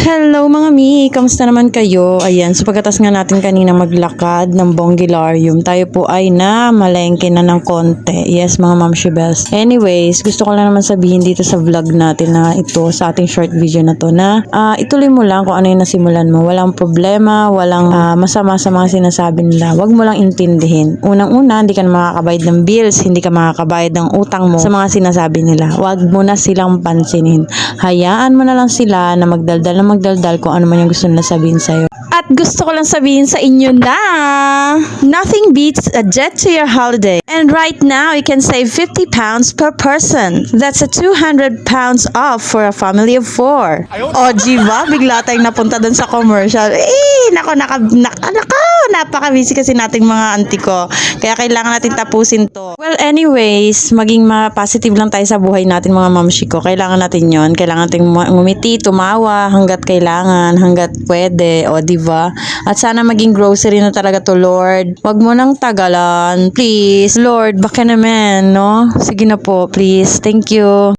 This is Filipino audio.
Hello mga mi! Kamusta naman kayo? Ayan, so pagkatas nga natin kanina maglakad ng Bongilarium, tayo po ay na malengke na ng konti. Yes mga Mamshi Bells. Anyways, gusto ko lang naman sabihin dito sa vlog natin na ito, sa ating short video na to na ituloy mo lang kung ano yung nasimulan mo. Walang problema, walang masama sa mga sinasabi nila. Huwag mo lang intindihin. Unang-una, hindi ka na makakabayad ng bills, hindi ka makakabayad ng utang mo sa mga sinasabi nila. Huwag mo na silang pansinin. Hayaan mo na lang sila na magdaldal kung ano man yung gusto nila sabihin sa'yo. At gusto ko lang sabihin sa inyo na nothing beats a jet to your holiday. And right now, you can save 50 pounds per person. That's a 200 pounds off for a family of 4. O, diba? Bigla tayong napunta dun sa commercial. Napaka-busy kasi nating mga auntie ko. Kaya kailangan natin tapusin to. Well, anyways, maging positive lang tayo sa buhay natin mga mamshi ko. Kailangan natin yon. Kailangan natin ngumiti, tumawa hanggat kailangan, hanggat pwede. O, diba? At sana maging grocery na talaga to, Lord. Wag mo nang tagalan. Please. Lord, baka naman, no? Sige na po, please. Thank you.